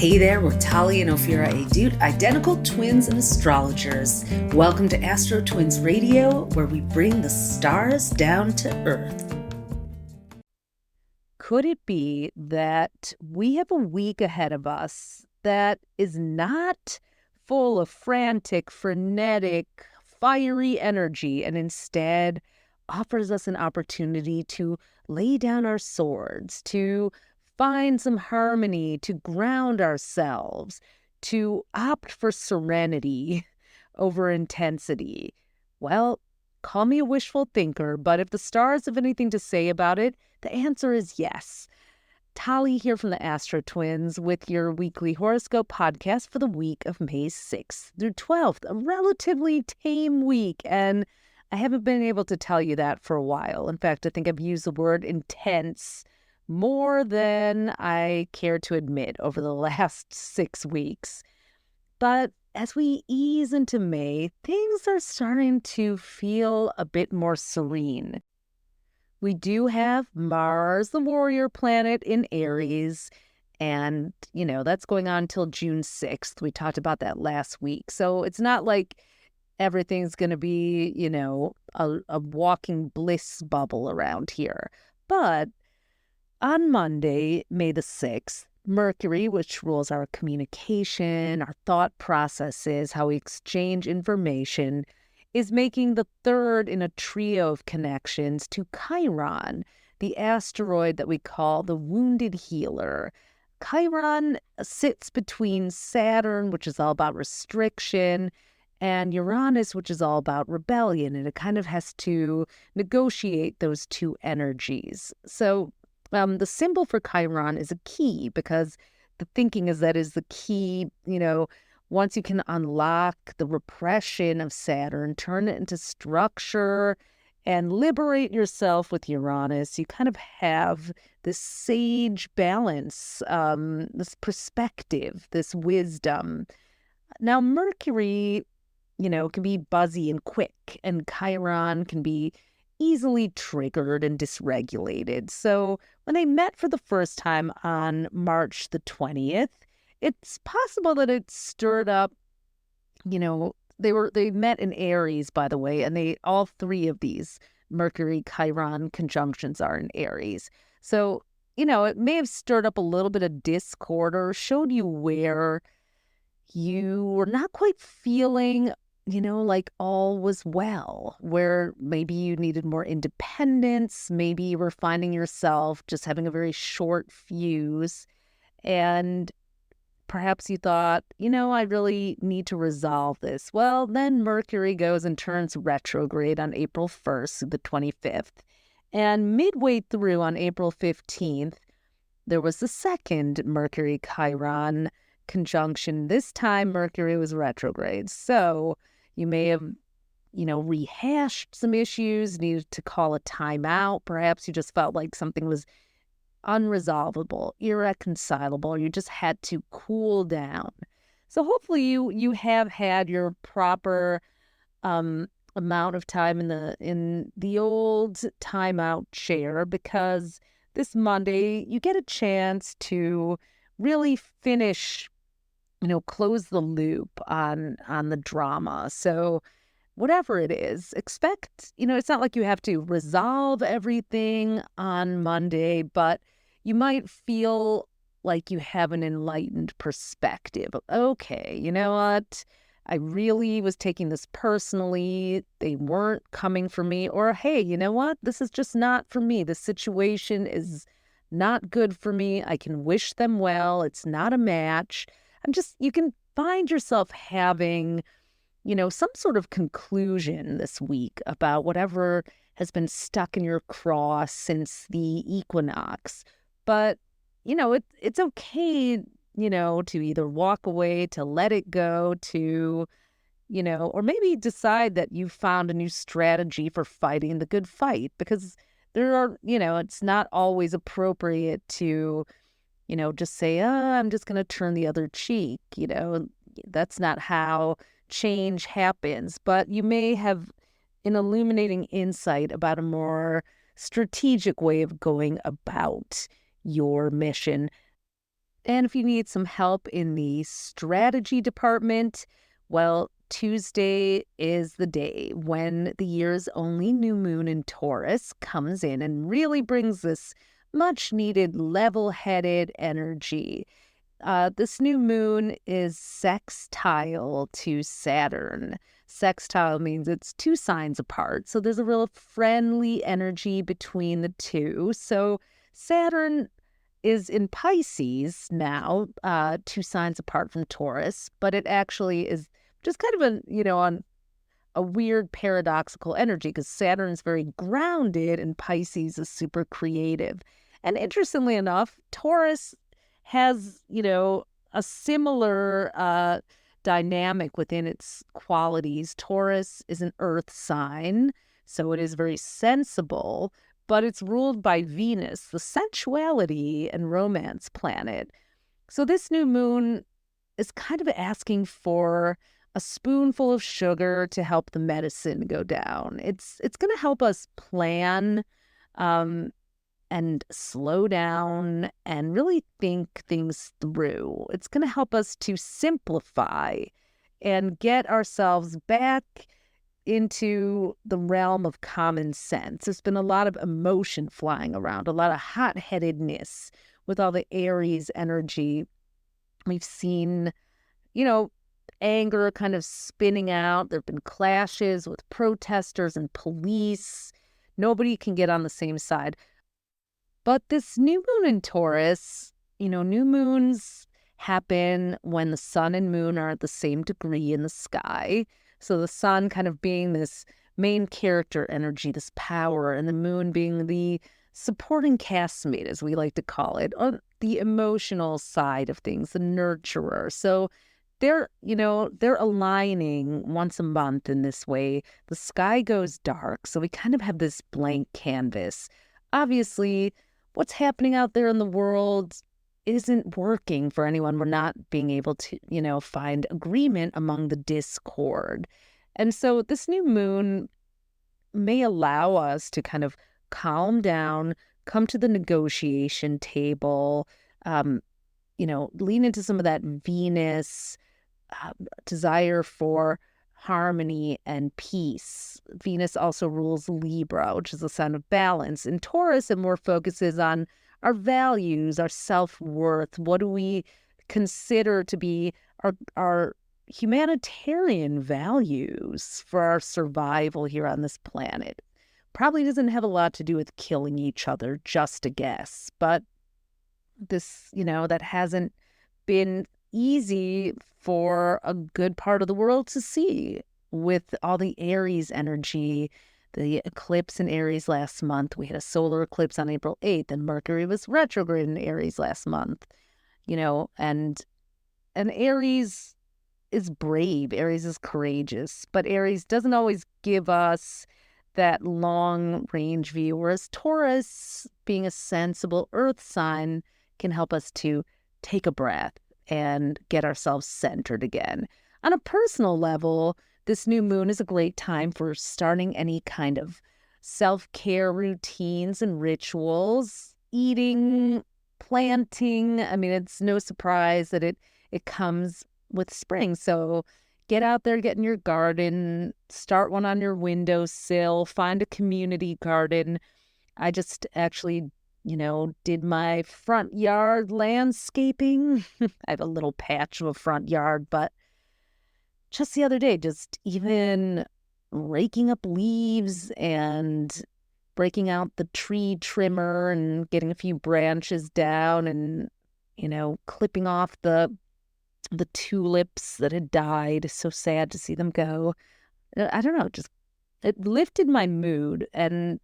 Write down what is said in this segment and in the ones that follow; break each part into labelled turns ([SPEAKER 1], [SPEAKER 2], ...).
[SPEAKER 1] Hey there, we're Talia and Ophira Edut, identical twins and astrologers. Welcome to AstroTwins Radio, where we bring the stars down to Earth.
[SPEAKER 2] Could it be that we have a week ahead of us that is not full of frantic, frenetic, fiery energy, and instead offers us an opportunity to lay down our swords, to find some harmony, to ground ourselves, to opt for serenity over intensity? Well, call me a wishful thinker, but if the stars have anything to say about it, the answer is yes. Tali here from the AstroTwins with your weekly horoscope podcast for the week of May 6th through 12th, a relatively tame week, and I haven't been able to tell you that for a while. In fact, I think I've used the word intense more than I care to admit over the last 6 weeks. But as we ease into May, things are starting to feel a bit more serene. We do have Mars, the warrior planet, in Aries, and, that's going on until June 6th. We talked about that last week. So it's not like everything's going to be, a walking bliss bubble around here. But on Monday, May the 6th, Mercury, which rules our communication, our thought processes, how we exchange information, is making the third in a trio of connections to Chiron, the asteroid that we call the Wounded Healer. Chiron sits between Saturn, which is all about restriction, and Uranus, which is all about rebellion, and it kind of has to negotiate those two energies. So the symbol for Chiron is a key, because the thinking is that is the key, once you can unlock the repression of Saturn, turn it into structure, and liberate yourself with Uranus, you kind of have this sage balance, this perspective, this wisdom. Now, Mercury, can be buzzy and quick, and Chiron can be easily triggered and dysregulated. So when they met for the first time on March the 20th, it's possible that it stirred up, they met in Aries, by the way, and all three of these Mercury Chiron conjunctions are in Aries. So, it may have stirred up a little bit of discord or showed you where you were not quite feeling, like all was well, where maybe you needed more independence. Maybe you were finding yourself just having a very short fuse, and perhaps you thought, I really need to resolve this. Well, then Mercury goes and turns retrograde on April 1st, the 25th. And midway through on April 15th, there was the second Mercury Chiron conjunction. This time Mercury was retrograde. So you may have, rehashed some issues, needed to call a timeout. Perhaps you just felt like something was unresolvable, irreconcilable. You just had to cool down. So hopefully you have had your proper amount of time in the old timeout chair, because this Monday you get a chance to really finish, close the loop on the drama. So whatever it is, expect, it's not like you have to resolve everything on Monday, but you might feel like you have an enlightened perspective. Okay, you know what? I really was taking this personally. They weren't coming for me. Or, hey, you know what? This is just not for me. The situation is not good for me. I can wish them well. It's not a match. You can find yourself having, some sort of conclusion this week about whatever has been stuck in your craw since the equinox. But, it's okay, to either walk away, to let it go, to, or maybe decide that you've found a new strategy for fighting the good fight, because there are, it's not always appropriate to, just say, I'm just going to turn the other cheek. That's not how change happens. But you may have an illuminating insight about a more strategic way of going about your mission. And if you need some help in the strategy department, well, Tuesday is the day when the year's only new moon in Taurus comes in and really brings this much needed level-headed energy. This new moon is sextile to Saturn. Sextile means it's 2 signs apart, so there's a real friendly energy between the two. So Saturn is in Pisces now, 2 signs apart from Taurus, but it actually is just kind of on a weird paradoxical energy because Saturn's very grounded and Pisces is super creative. And interestingly enough, Taurus has, a similar dynamic within its qualities. Taurus is an earth sign, so it is very sensible, but it's ruled by Venus, the sensuality and romance planet. So this new moon is kind of asking for a spoonful of sugar to help the medicine go down. It's going to help us plan and slow down and really think things through. It's going to help us to simplify and get ourselves back into the realm of common sense. There's been a lot of emotion flying around, a lot of hot-headedness with all the Aries energy. We've seen, anger kind of spinning out. There have been clashes with protesters and police. Nobody can get on the same side. But this new moon in Taurus, new moons happen when the sun and moon are at the same degree in the sky. So the sun kind of being this main character energy, this power, and the moon being the supporting castmate, as we like to call it, on the emotional side of things, the nurturer. So they're aligning once a month in this way. The sky goes dark, so we kind of have this blank canvas. Obviously, what's happening out there in the world isn't working for anyone. We're not being able to, find agreement among the discord. And so this new moon may allow us to kind of calm down, come to the negotiation table, lean into some of that Venus desire for harmony and peace. Venus also rules Libra, which is a sign of balance. And Taurus, it more focuses on our values, our self-worth. What do we consider to be our humanitarian values for our survival here on this planet? Probably doesn't have a lot to do with killing each other, just a guess. But this, that hasn't been easy for a good part of the world to see with all the Aries energy. The eclipse in Aries last month, we had a solar eclipse on April 8th, and Mercury was retrograde in Aries last month, and Aries is brave, Aries is courageous, but Aries doesn't always give us that long range view, whereas Taurus, being a sensible earth sign, can help us to take a breath and get ourselves centered again. On a personal level, this new moon is a great time for starting any kind of self-care routines and rituals, eating, planting. I mean, it's no surprise that it comes with spring. So get out there, get in your garden, start one on your windowsill, find a community garden. I just actually did my front yard landscaping. I have a little patch of a front yard, but just the other day, just even raking up leaves and breaking out the tree trimmer and getting a few branches down and, clipping off the tulips that had died. So sad to see them go. I don't know, just it lifted my mood. And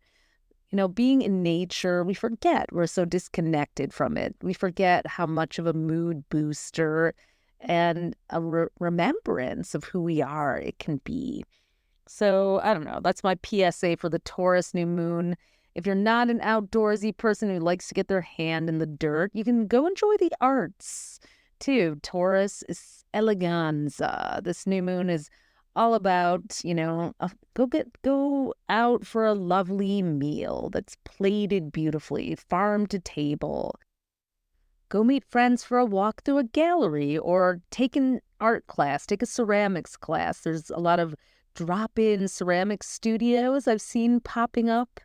[SPEAKER 2] being in nature, we forget we're so disconnected from it. We forget how much of a mood booster and a remembrance of who we are it can be. So I don't know. That's my PSA for the Taurus new moon. If you're not an outdoorsy person who likes to get their hand in the dirt, you can go enjoy the arts too. Taurus is eleganza. This new moon is all about, go out for a lovely meal that's plated beautifully, farm to table. go meet friends for a walk through a gallery, or take an art class, take a ceramics class. There's a lot of drop-in ceramics studios I've seen popping up.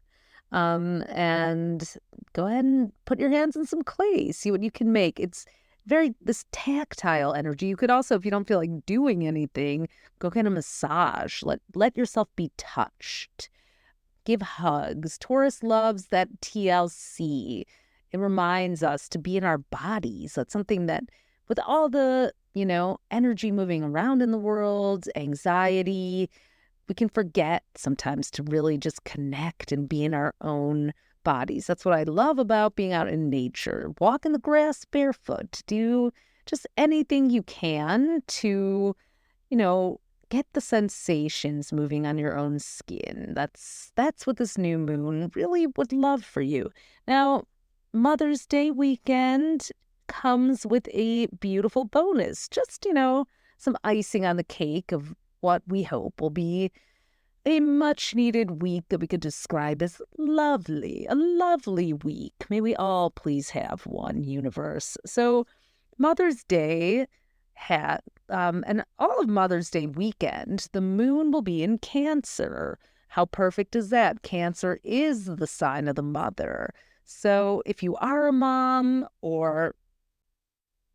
[SPEAKER 2] And go ahead and put your hands in some clay, see what you can make. It's very this tactile energy. You could also, if you don't feel like doing anything, go get a massage. Let yourself be touched. Give hugs. Taurus loves that TLC. It reminds us to be in our bodies. That's something that, with all the, energy moving around in the world, anxiety, we can forget sometimes to really just connect and be in our own bodies. That's what I love about being out in nature. Walk in the grass barefoot. Do just anything you can to, get the sensations moving on your own skin. That's what this new moon really would love for you. Now, Mother's Day weekend comes with a beautiful bonus. Just, some icing on the cake of what we hope will be a much-needed week that we could describe as lovely, a lovely week. May we all please have one, universe. So Mother's Day and all of Mother's Day weekend, the moon will be in Cancer. How perfect is that? Cancer is the sign of the mother. So if you are a mom or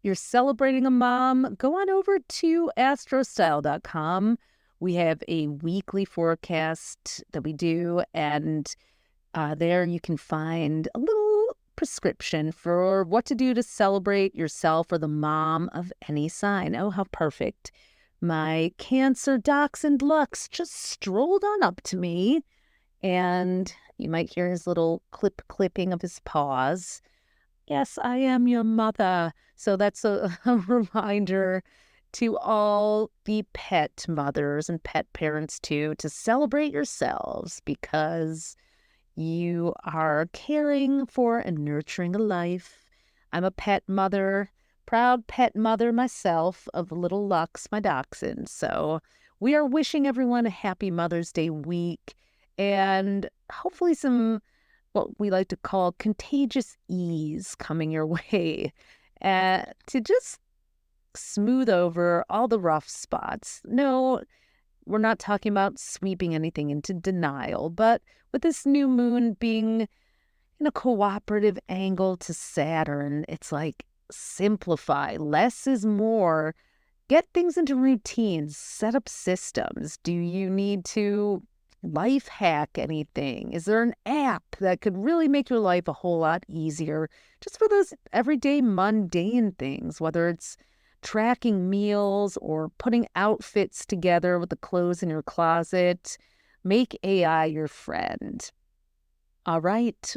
[SPEAKER 2] you're celebrating a mom, go on over to astrostyle.com. We have a weekly forecast that we do, and there you can find a little prescription for what to do to celebrate yourself or the mom of any sign. Oh, how perfect. My Cancer dachshund Lux just strolled on up to me, and you might hear his little clipping of his paws. Yes, I am your mother. So that's a reminder to all the pet mothers and pet parents too, to celebrate yourselves because you are caring for and nurturing a life. I'm a pet mother, proud pet mother myself of little Lux, my dachshund. So we are wishing everyone a happy Mother's Day week and hopefully some what we like to call contagious ease coming your way to just smooth over all the rough spots. No, we're not talking about sweeping anything into denial, but with this new moon being in a cooperative angle to Saturn, it's like simplify. Less is more. Get things into routines. Set up systems. Do you need to life hack anything? Is there an app that could really make your life a whole lot easier just for those everyday mundane things, whether it's tracking meals or putting outfits together with the clothes in your closet? Make AI your friend. All right.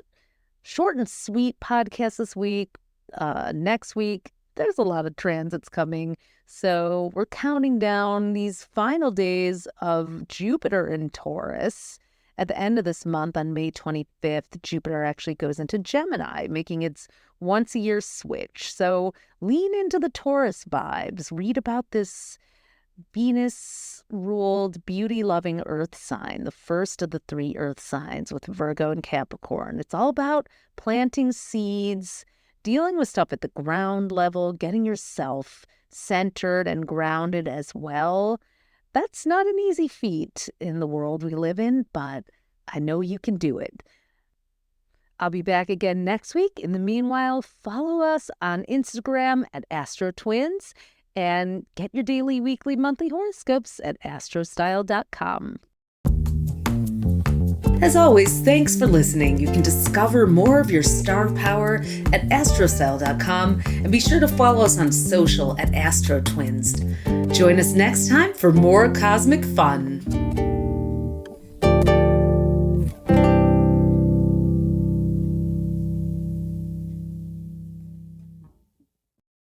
[SPEAKER 2] Short and sweet podcast this week. Next week, there's a lot of transits coming. So we're counting down these final days of Jupiter in Taurus. At the end of this month, on May 25th, Jupiter actually goes into Gemini, making its once-a-year switch. So lean into the Taurus vibes. Read about this Venus-ruled, beauty-loving earth sign, the first of the three earth signs with Virgo and Capricorn. It's all about planting seeds, dealing with stuff at the ground level, getting yourself centered and grounded as well. That's not an easy feat in the world we live in, but I know you can do it. I'll be back again next week. In the meanwhile, follow us on Instagram at AstroTwins and get your daily, weekly, monthly horoscopes at astrostyle.com.
[SPEAKER 1] As always, thanks for listening. You can discover more of your star power at astrostyle.com and be sure to follow us on social at AstroTwins. Join us next time for more cosmic fun.